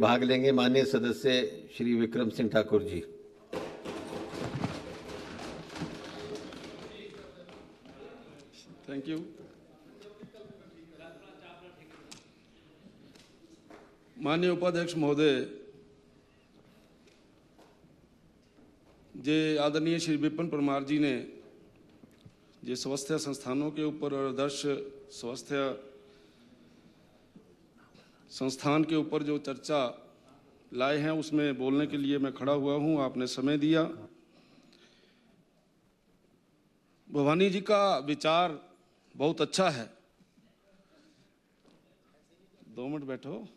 भाग लेंगे माननीय सदस्य श्री विक्रम सिंह ठाकुर जी। Thank you. माननीय उपाध्यक्ष महोदय, जे आदरणीय श्री विपिन परमार जी ने जे स्वास्थ्य संस्थानों के ऊपर और आदर्श स्वास्थ्य संस्थान के ऊपर जो चर्चा लाए हैं उसमें बोलने के लिए मैं खड़ा हुआ हूं। आपने समय दिया। भवानी जी का विचार बहुत अच्छा है। 2 मिनट बैठो।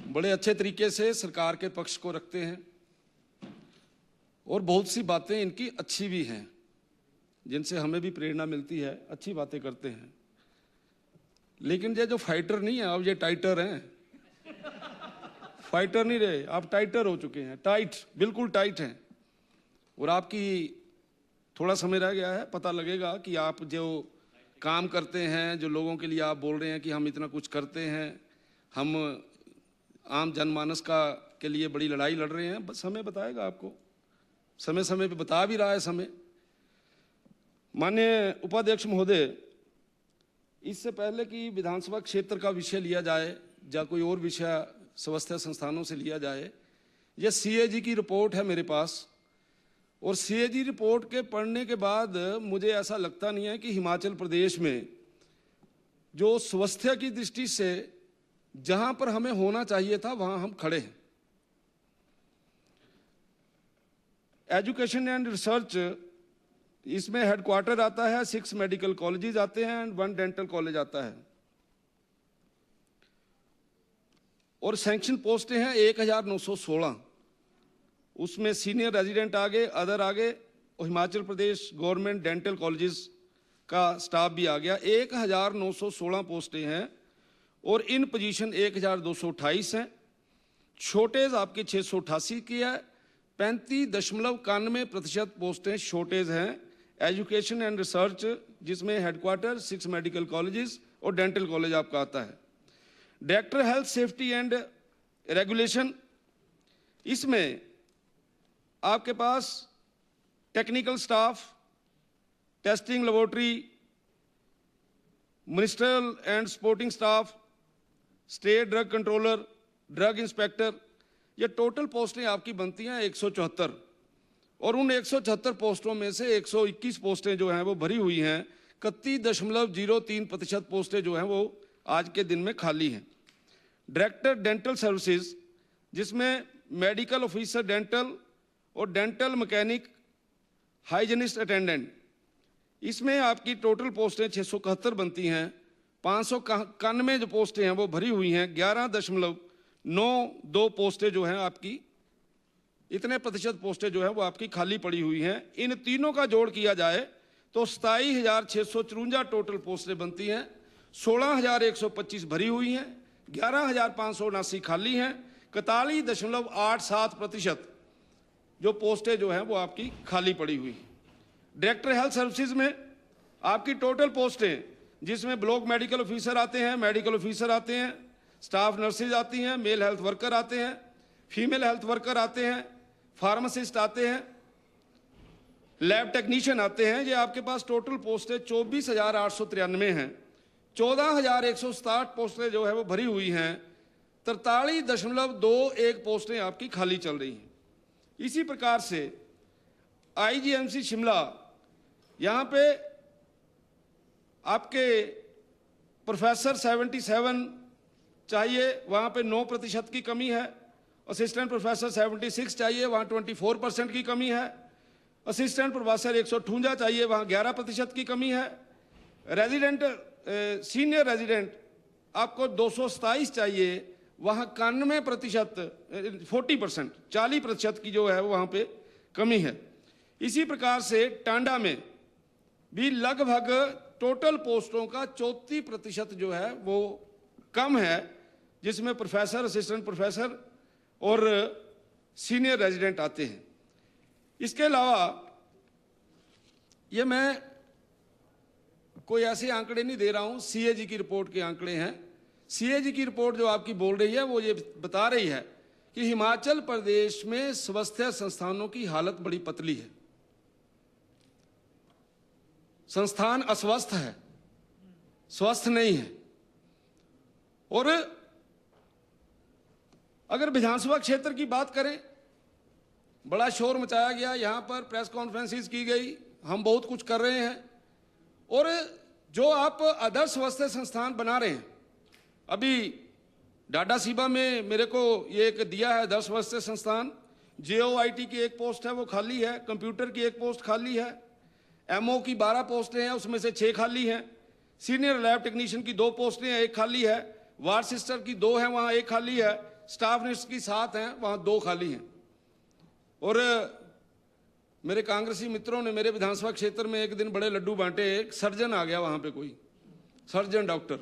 बड़े अच्छे तरीके से सरकार के पक्ष को रखते हैं और बहुत सी बातें इनकी अच्छी भी हैं जिनसे हमें भी प्रेरणा मिलती है। अच्छी बातें करते हैं, लेकिन ये जो फाइटर नहीं है, अब ये टाइटर हैं। फाइटर नहीं रहे, आप टाइटर हो चुके हैं। टाइट, बिल्कुल टाइट हैं। और आपकी थोड़ा समय रह गया है, पता लगेगा कि आप जो काम करते हैं, जो लोगों के लिए आप बोल रहे हैं कि हम इतना कुछ करते हैं, हम आम जनमानस के लिए बड़ी लड़ाई लड़ रहे हैं, बस समय बताएगा आपको। समय समय पे बता भी रहा है समय। माननीय उपाध्यक्ष महोदय, इससे पहले कि विधानसभा क्षेत्र का विषय लिया जाए या कोई और विषय स्वास्थ्य संस्थानों से लिया जाए, यह सीएजी की रिपोर्ट है मेरे पास। और सीएजी रिपोर्ट के पढ़ने के बाद मुझे ऐसा लगता नहीं है कि हिमाचल प्रदेश में जो स्वास्थ्य की दृष्टि से जहां पर हमें होना चाहिए था वहां हम खड़े हैं। एजुकेशन एंड रिसर्च, इसमें हेडक्वार्टर आता है, 6 मेडिकल कॉलेजेस आते हैं एंड 1 डेंटल कॉलेज आता है। और सैंक्शन पोस्टें हैं 1916। उसमें सीनियर रेजिडेंट आगे, अदर आगे, और Himachal Pradesh government dental colleges का स्टाफ भी आ गया। 1916 पोस्टें हैं और इन पोजीशन 1228 हैं। शॉर्टेज आपकी 688 की है। 35.91% पोस्टें शॉर्टेज हैं। एजुकेशन एंड रिसर्च, जिसमें हेडक्वार्टर 6 मेडिकल कॉलेजेस और डेंटल कॉलेज आपका आता है। Director health safety and regulation, इसमें आपके पास technical staff, testing laboratory, ministerial and supporting staff, state drug controller, drug inspector, ये टोटल पोस्टें आपकी बनती हैं 174। और उन 174 पोस्टों में से 121 पोस्टें जो हैं वो भरी हुई हैं। 31.03% पोस्टें जो हैं वो आज के दिन में खाली हैं। डायरेक्टर डेंटल सर्विसेज, जिसमें मेडिकल ऑफिसर डेंटल और डेंटल मैकेनिक, हाइजीनिस्ट अटेंडेंट, इसमें आपकी टोटल पोस्टें 671 बनती हैं। 591 जो पोस्टें हैं वो भरी हुई हैं। 11.92 पोस्टें जो हैं आपकी, इतने प्रतिशत पोस्टें जो हैं वो आपकी खाली पड़ी हुई हैं। इन तीनों का जोड़ किया जाए तो 27,654 टोटल पोस्टें बनती हैं। 16,125 भरी हुई हैं, 11,579 खाली हैं। 41.87% जो पोस्टें जो हैं वो आपकी खाली पड़ी हुई हैं। डायरेक्टर हेल्थ सर्विसेज में आपकी टोटल पोस्टें, जिसमें ब्लॉक मेडिकल ऑफिसर आते हैं, मेडिकल ऑफिसर आते हैं, स्टाफ नर्सेज आती हैं, मेल हेल्थ वर्कर आते हैं, फीमेल हेल्थ वर्कर आते हैं, फार्मासिस्ट आते हैं, लैब टेक्नीशियन आते हैं। ये आपके पास टोटल पोस्टें 24,893 हैं। 14,167 पोस्टें जो है वो भरी हुई हैं। 43.21 पोस्टें आपकी खाली चल रही हैं। इसी प्रकार से आईजीएमसी शिमला, यहाँ पे आपके प्रोफेसर 77 चाहिए, वहाँ पे 9% की कमी है। असिस्टेंट प्रोफेसर 76 चाहिए, वहाँ 24% की कमी है। असिस्टेंट प्रोफेसर 158 चाहिए, वहाँ 11% की कमी है। रेजिडेंट सीनियर रेजिडेंट आपको 227 चाहिए, वहाँ 91%, 40% की जो है वहाँ पे कमी है। इसी प्रकार से टांडा में भी लगभग टोटल पोस्टों का 34% जो है वो कम है, जिसमें प्रोफेसर, असिस्टेंट प्रोफेसर और सीनियर रेजिडेंट आते हैं। इसके अलावा ये मैं कोई ऐसे आंकड़े नहीं दे रहा हूं, सीएजी की रिपोर्ट के आंकड़े हैं। सीएजी की रिपोर्ट जो आपकी बोल रही है वो ये बता रही है कि हिमाचल प्रदेश में स्वास्थ्य संस्थानों की हालत बड़ी पतली है, संस्थान अस्वस्थ है, स्वस्थ नहीं है। और अगर विधानसभा क्षेत्र की बात करें, बड़ा शोर मचाया गया, यहाँ पर प्रेस कॉन्फ्रेंसिस की गई, हम बहुत कुछ कर रहे हैं। और जो आप आदर्श स्वास्थ्य संस्थान बना रहे हैं, अभी डाडा सीबा में मेरे को ये एक दिया है आदर्श स्वास्थ्य संस्थान, JOIT की एक पोस्ट है वो खाली है, कंप्यूटर की एक पोस्ट खाली है, MO की 12 पोस्टें हैं उसमें से 6 खाली हैं, सीनियर लैब टेक्नीशियन की 2 पोस्टें हैं 1 खाली है, वार्ड सिस्टर की 2 हैं वहाँ 1 खाली है, स्टाफ नर्स की 7 हैं वहाँ 2 खाली हैं। और मेरे कांग्रेसी मित्रों ने मेरे विधानसभा क्षेत्र में एक दिन बड़े लड्डू बांटे, एक सर्जन आ गया वहाँ पे, कोई सर्जन डॉक्टर,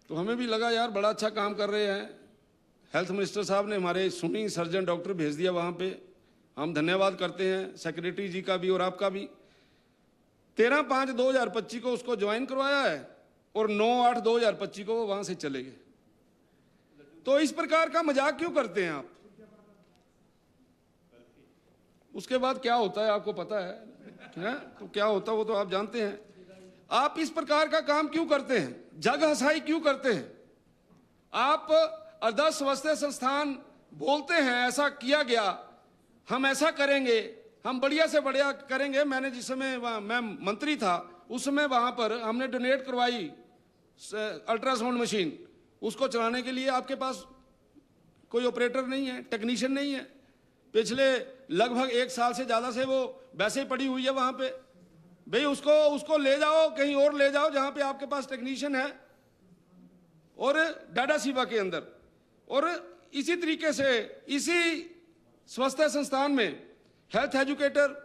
तो हमें भी लगा यार बड़ा अच्छा काम कर रहे हैं। हेल्थ मिनिस्टर साहब ने हमारे सुनी, सर्जन डॉक्टर भेज दिया वहाँ पे, हम धन्यवाद करते हैं सेक्रेटरी जी का भी और आपका भी। 13/5/2025 को उसको ज्वाइन करवाया है और 9/8/2025 को वो वहाँ से चले गए। तो इस प्रकार का मजाक क्यों करते हैं आप? उसके बाद क्या होता है आपको पता है? तो क्या होता है वो तो आप जानते हैं। आप इस प्रकार का काम क्यों करते हैं? जग हंसाई क्यों करते हैं? आप आदर्श स्वास्थ्य संस्थान बोलते हैं, ऐसा किया गया, हम ऐसा करेंगे, हम बढ़िया से बढ़िया करेंगे। मैंने जिस समय मैं मंत्री था उस समय वहां पर हमने डोनेट करवाई अल्ट्रासाउंड मशीन, उसको चलाने के लिए आपके पास कोई ऑपरेटर नहीं है, टेक्नीशियन नहीं है। पिछले लगभग 1 साल से ज्यादा से वो वैसे ही पड़ी हुई है वहां पे। भाई उसको ले जाओ, कहीं और ले जाओ जहां पे आपके पास टेक्नीशियन है, और डाडा सीबा के अंदर। और इसी तरीके से इसी स्वास्थ्य संस्थान में हेल्थ एजुकेटर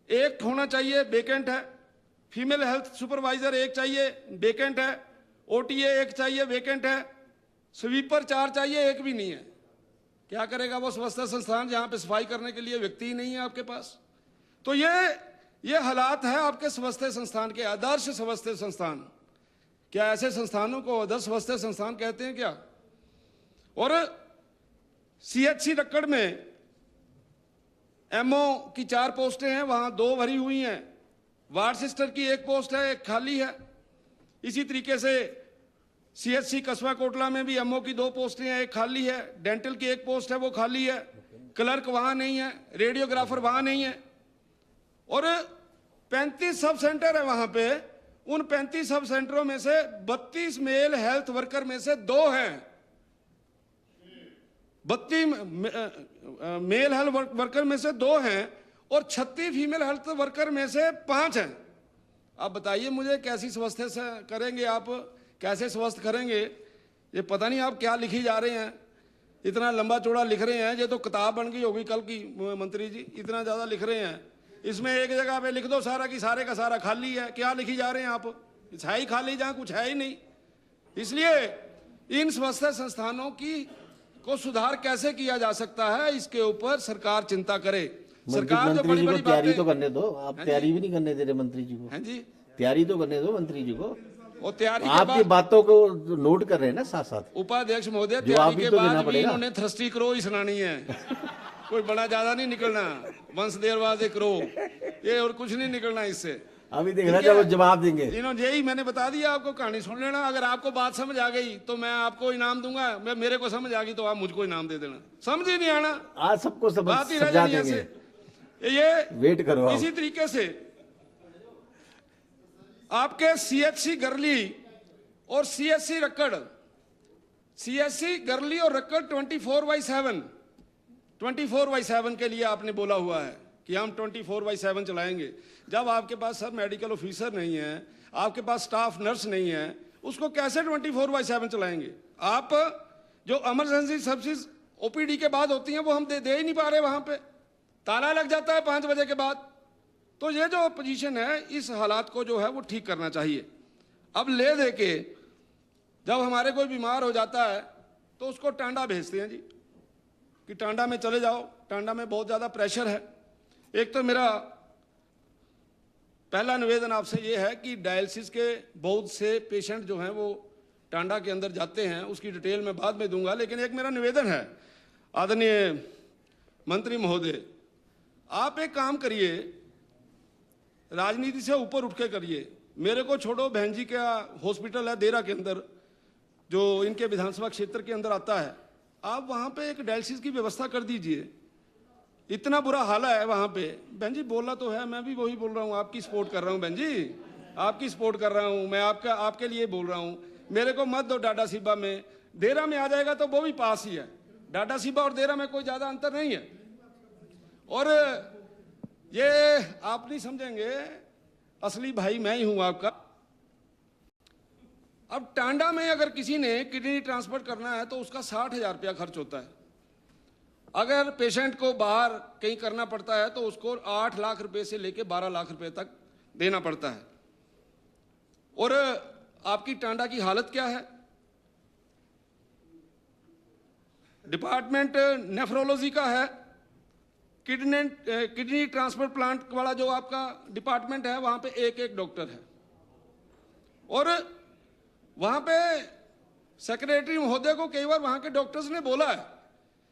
एक होना चाहिए, वेकेंट है। फीमेल हेल्थ सुपरवाइजर एक चाहिए, वेकेंट है। OTA एक चाहिए, वेकेंट है। स्वीपर 4 चाहिए, एक भी नहीं है। क्या करेगा वो स्वास्थ्य संस्थान जहां पे सफाई करने के लिए व्यक्ति ही नहीं है आपके पास? तो ये हालात है आपके स्वास्थ्य संस्थान के, आदर्श स्वास्थ्य संस्थान। क्या ऐसे संस्थानों को आदर्श स्वास्थ्य संस्थान कहते हैं क्या? और CHC रक्कड़ में MO की 4 पोस्टें हैं, वहां 2 भरी हुई हैं, वार्ड सिस्टर की 1 पोस्ट है, 1 खाली है। इसी तरीके से CHC कस्बा कोटला में भी MO की 2 पोस्टें हैं, 1 खाली है। डेंटल की 1 पोस्ट है वो खाली है, क्लर्क वहां नहीं है, रेडियोग्राफर वहां नहीं है। और 35 सब सेंटर है वहां पे, उन 35 सब सेंटरों में से 32 मेल हेल्थ वर्कर में से 2 हैं, 32 मेल हेल्थ वर्कर में से 2 हैं, और 36 फीमेल हेल्थ वर्कर में से 5 हैं। आप बताइए मुझे कैसी स्वास्थ्य से करेंगे आप, कैसे स्वस्थ करेंगे? ये पता नहीं आप क्या लिखी जा रहे हैं, इतना लंबा चौड़ा लिख रहे हैं, ये तो किताब बन गई होगी कल की। मंत्री जी इतना ज्यादा लिख रहे हैं, इसमें एक जगह पे लिख दो सारा की सारे का सारा खाली है। क्या लिखी जा रहे हैं आप? है ही खाली जहां कुछ है ही नहीं। इसलिए इन स्वास्थ्य संस्थानों को सुधार कैसे किया जा सकता है, इसके ऊपर सरकार चिंता करे। सरकार जो बड़ी बड़ी तैयारी तो करने दो, आप तैयारी भी नहीं करने दे रहे मंत्री जी को। हैं जी, तैयारी तो करने दो मंत्री जी को। और तैयारी के आपकी बाद बातों को नोट कर रहे हैं ना साथ साथ। उपाध्यक्ष महोदय, जवाब तैयारी भी के तो देना बाद भी पड़ेगा। इन्होंने थ्रस्टी क्रो ही सुनानी है। कोई बड़ा ज्यादा नहीं निकलना, वंश देरवाज एक क्रो, ये और कुछ नहीं निकलना इससे। अभी देखना जब जवाब देंगे। इन्होंने यही मैंने बता दिया आपको, कहानी सुन लेना। अगर आपको बात समझ आ गई तो मैं आपको इनाम दूंगा, मैं मेरे को समझ आ गई तो आप मुझको इनाम दे देना। समझ ही नहीं आना, आज सबको बात ही रह समझा जानी देंगे। ऐसे। ये वेट करो आप। इसी तरीके से आपके CHC गरली और CHC रक्कड़, CHC गरली और रक्कड़ 24/7 के लिए आपने बोला हुआ है कि हम 24/7 चलाएंगे। जब आपके पास सब मेडिकल ऑफिसर नहीं है, आपके पास स्टाफ नर्स नहीं है, उसको कैसे 24/7 चलाएंगे? आप जो इमरजेंसी सर्विसेज OPD के बाद होती हैं वो हम दे ही नहीं पा रहे, वहां पे ताला लग जाता है 5 बजे के बाद। तो ये जो पोजीशन है, इस हालात को जो है वो ठीक करना चाहिए। अब ले दे के जब हमारे कोई बीमार हो जाता है तो उसको टांडा भेजते हैं जी कि टांडा में चले जाओ, टांडा में बहुत ज़्यादा प्रेशर है। एक तो मेरा पहला निवेदन आपसे ये है कि डायलिसिस के बहुत से पेशेंट जो हैं वो टांडा के अंदर जाते हैं उसकी डिटेल मैं बाद में दूंगा, लेकिन एक मेरा निवेदन है आदरणीय मंत्री महोदय, आप एक काम करिए, राजनीति से ऊपर उठ के करिए। मेरे को छोड़ो, बहन जी का हॉस्पिटल है देरा के अंदर जो इनके विधानसभा क्षेत्र के अंदर आता है, आप वहां पे एक डायलिसिस की व्यवस्था कर दीजिए। इतना बुरा हाल है वहां पे। बहन जी बोला तो है, मैं भी वही बोल रहा हूँ, आपकी सपोर्ट कर रहा हूँ बहन जी, आपकी सपोर्ट कर रहा हूँ मैं, आपके लिए बोल रहा हूँ। मेरे को मत दो डाडा सिबा में, देरा में आ जाएगा तो वो भी पास ही है। डाडा सिबा और देरा में कोई ज्यादा अंतर नहीं है। और ये आप नहीं समझेंगे, असली भाई मैं ही हूं आपका। अब टांडा में अगर किसी ने किडनी ट्रांसप्लांट करना है तो उसका 60,000 रुपया खर्च होता है। अगर पेशेंट को बाहर कहीं करना पड़ता है तो उसको 8 लाख रुपए से लेकर 12 लाख रुपए तक देना पड़ता है। और आपकी टांडा की हालत क्या है? डिपार्टमेंट नेफ्रोलॉजी का है, किडनी ट्रांसप्लांट प्लांट वाला जो आपका डिपार्टमेंट है वहां पे एक डॉक्टर है। और वहां पे सेक्रेटरी महोदय को कई बार वहां के डॉक्टर्स ने बोला है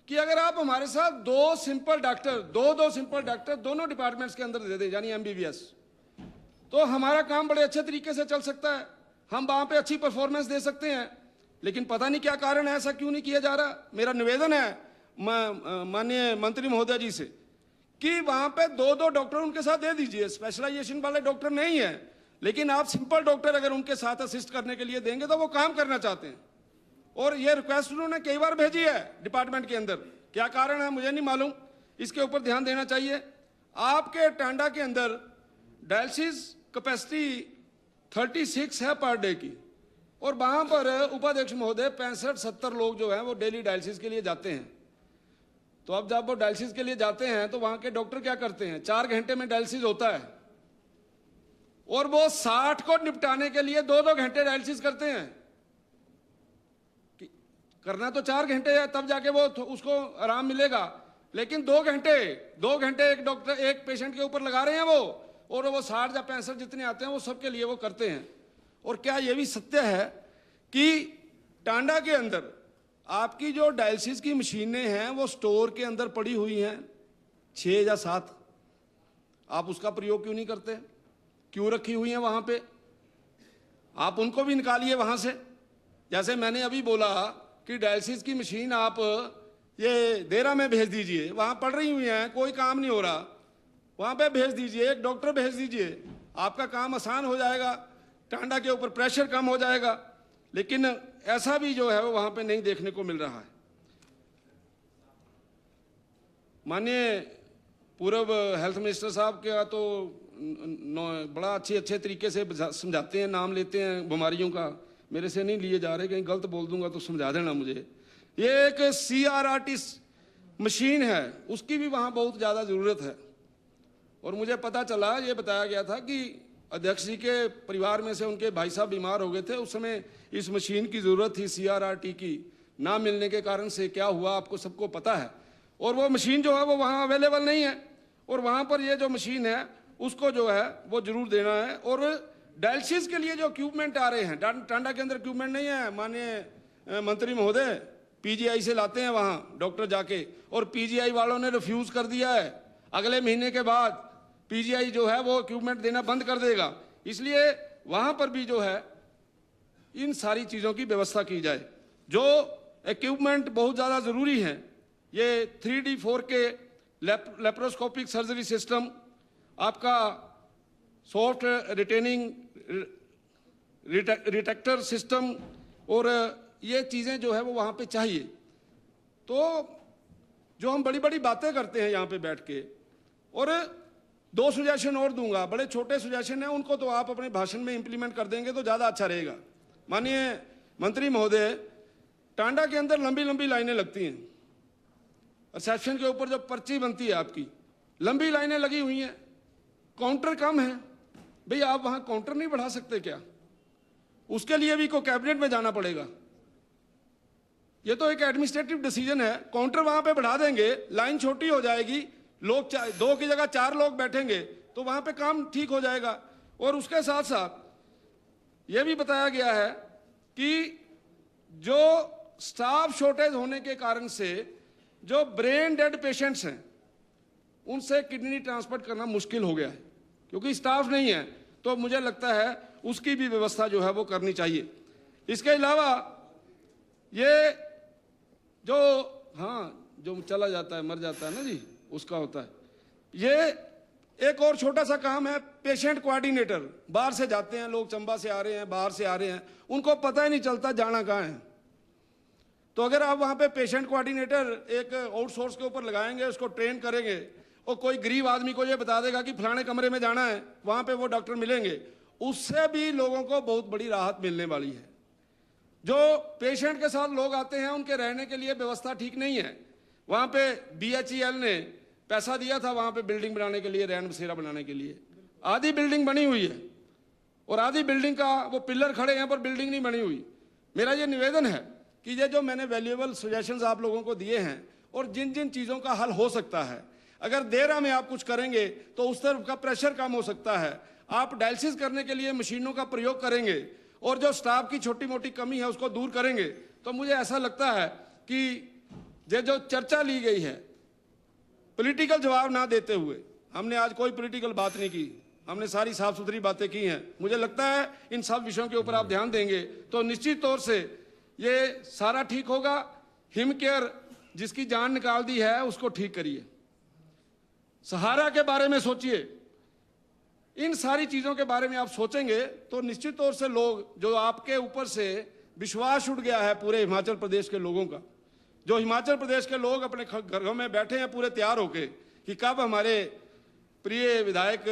कि अगर आप हमारे साथ दो सिंपल डॉक्टर दोनों डिपार्टमेंट्स के अंदर दे दें, यानी एमबीबीएस, तो हमारा काम बड़े अच्छे तरीके से चल सकता है, हम वहां पे अच्छी परफॉर्मेंस दे सकते हैं। लेकिन पता नहीं क्या कारण है, ऐसा क्यों नहीं किया जा रहा। मेरा निवेदन है माननीय मंत्री महोदय जी से कि वहां पे दो डॉक्टर उनके साथ दे दीजिए। स्पेशलाइजेशन वाले डॉक्टर नहीं है, लेकिन आप सिंपल डॉक्टर अगर उनके साथ असिस्ट करने के लिए देंगे तो वो काम करना चाहते हैं। और ये रिक्वेस्ट उन्होंने कई बार भेजी है डिपार्टमेंट के अंदर, क्या कारण है मुझे नहीं मालूम, इसके ऊपर ध्यान देना चाहिए। आपके टांडा के अंदर डायलिसिस कैपेसिटी 36 है पर डे की, और वहां पर उपाध्यक्ष महोदय 65-70 लोग जो हैं वो डेली डायलिसिस के लिए जाते हैं। तो अब जब वो डायलिसिस के लिए जाते हैं तो वहां के डॉक्टर क्या करते हैं, 4 घंटे में डायलिसिस होता है और वो 60 को निपटाने के लिए 2-2 घंटे डायलिसिस करते हैं। करना तो 4 घंटे है, तब जाके वो उसको आराम मिलेगा, लेकिन 2 घंटे एक डॉक्टर एक पेशेंट के ऊपर लगा रहे हैं वो, और वो 60 या 65 जितने आते हैं वो सबके लिए वो करते हैं। और क्या ये भी सत्य है कि टांडा के अंदर आपकी जो डायलिसिस की मशीनें हैं वो स्टोर के अंदर पड़ी हुई हैं 6 या 7, आप उसका प्रयोग क्यों नहीं करते? क्यों रखी हुई हैं वहां पे? आप उनको भी निकालिए वहां से। जैसे मैंने अभी बोला कि डायलिसिस की मशीन आप ये देरा में भेज दीजिए, वहां पड़ रही हुई हैं, कोई काम नहीं हो रहा, वहां पे भेज दीजिए, एक डॉक्टर भेज दीजिए, आपका काम आसान हो जाएगा, टांडा के ऊपर प्रेशर कम हो जाएगा। लेकिन ऐसा भी जो है वो वहां पे नहीं देखने को मिल रहा है। माननीय पूर्व हेल्थ मिनिस्टर साहब का तो बड़ा अच्छे तरीके से समझाते हैं, नाम लेते हैं बीमारियों का, मेरे से नहीं लिए जा रहे, कहीं गलत बोल दूंगा तो समझा देना मुझे। ये एक CRRT मशीन है, उसकी भी वहां बहुत ज्यादा जरूरत है। और मुझे पता चला, ये बताया गया था कि अध्यक्ष जी के परिवार में से उनके भाई साहब बीमार हो गए थे, उस समय इस मशीन की जरूरत थी CRRT की, ना मिलने के कारण से क्या हुआ आपको सबको पता है। और वो मशीन जो है वो वहाँ अवेलेबल नहीं है, और वहाँ पर ये जो मशीन है उसको जो है वो जरूर देना है। और डायलिसिस के लिए जो इक्विपमेंट आ रहे हैं, टांडा के अंदर इक्विपमेंट नहीं है माननीय मंत्री महोदय, PGI से लाते हैं वहाँ डॉक्टर जाके, और PGI वालों ने रिफ्यूज कर दिया है। अगले महीने के बाद PGI जो है वो इक्विपमेंट देना बंद कर देगा, इसलिए वहां पर भी जो है इन सारी चीजों की व्यवस्था की जाए। जो इक्विपमेंट बहुत ज्यादा जरूरी है, ये 3D 4K laparoscopic surgery system, आपका सॉफ्ट रिटेनिंग रिटेक्टर सिस्टम, और ये चीजें जो है वो वहां पे चाहिए। तो जो हम बड़ी बड़ी बातें करते हैं यहाँ पे बैठ के, और 2 सुजेशन और दूंगा, बड़े छोटे सुजेशन हैं, उनको तो आप अपने भाषण में इंप्लीमेंट कर देंगे तो ज्यादा अच्छा रहेगा। माननीय मंत्री महोदय, टांडा के अंदर लंबी लंबी लाइनें लगती हैं, रिसेप्शन के ऊपर जब पर्ची बनती है आपकी, लंबी लाइनें लगी हुई हैं, काउंटर कम है। भाई आप वहां काउंटर नहीं बढ़ा सकते क्या? उसके लिए भी को कैबिनेट में जाना पड़ेगा। ये तो एक एडमिनिस्ट्रेटिव डिसीजन है, काउंटर वहां पे बढ़ा देंगे, लाइन छोटी हो जाएगी, लोग 2 की जगह 4 लोग बैठेंगे तो वहां पे काम ठीक हो जाएगा। और उसके साथ साथ यह भी बताया गया है कि जो स्टाफ शॉर्टेज होने के कारण से जो ब्रेन डेड पेशेंट्स हैं उनसे किडनी ट्रांसप्लांट करना मुश्किल हो गया है, क्योंकि स्टाफ नहीं है। तो मुझे लगता है उसकी भी व्यवस्था जो है वो करनी चाहिए। इसके अलावा ये जो जो चला जाता है मर जाता है ना जी, उसका होता है। ये एक और छोटा सा काम है, पेशेंट कोऑर्डिनेटर। बाहर से जाते हैं लोग, चंबा से आ रहे हैं, बाहर से आ रहे हैं, उनको पता ही नहीं चलता जाना कहाँ है। तो अगर आप वहाँ पे पेशेंट कोऑर्डिनेटर एक आउटसोर्स के ऊपर लगाएंगे, उसको ट्रेन करेंगे, और कोई गरीब आदमी को ये बता देगा कि फलाने कमरे में जाना है, वहाँ पे वो डॉक्टर मिलेंगे, उससे भी लोगों को बहुत बड़ी राहत मिलने वाली है। जो पेशेंट के साथ लोग आते हैं उनके रहने के लिए व्यवस्था ठीक नहीं है। वहाँ पे BHEL ने पैसा दिया था वहाँ पे बिल्डिंग बनाने के लिए, रैन बसेरा बनाने के लिए। आधी बिल्डिंग बनी हुई है और आधी बिल्डिंग का वो पिलर खड़े हैं पर बिल्डिंग नहीं बनी हुई। मेरा ये निवेदन है कि ये जो मैंने वैल्यूएबल सजेशंस आप लोगों को दिए हैं और जिन जिन चीज़ों का हल हो सकता है, अगर देर में आप कुछ करेंगे तो उस तरफ का प्रेशर कम हो सकता है। आप डायलिसिस करने के लिए मशीनों का प्रयोग करेंगे और जो स्टाफ की छोटी मोटी कमी है उसको दूर करेंगे, तो मुझे ऐसा लगता है कि ये जो चर्चा ली गई है पॉलिटिकल जवाब ना देते हुए, हमने आज कोई पॉलिटिकल बात नहीं की, हमने सारी साफ सुथरी बातें की हैं। मुझे लगता है इन सब विषयों के ऊपर आप ध्यान देंगे तो निश्चित तौर से ये सारा ठीक होगा। हिम केयर जिसकी जान निकाल दी है उसको ठीक करिए, सहारा के बारे में सोचिए, इन सारी चीजों के बारे में आप सोचेंगे तो निश्चित तौर से लोग, जो आपके ऊपर से विश्वास उठ गया है पूरे हिमाचल प्रदेश के लोगों का, जो हिमाचल प्रदेश के लोग अपने घरों में बैठे हैं पूरे तैयार होके कि कब हमारे प्रिय विधायक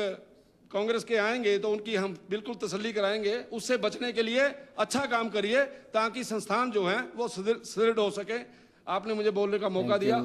कांग्रेस के आएंगे तो उनकी हम बिल्कुल तसल्ली कराएंगे। उससे बचने के लिए अच्छा काम करिए ताकि संस्थान जो है वो सुदृढ़ हो सके। आपने मुझे बोलने का मौका दिया।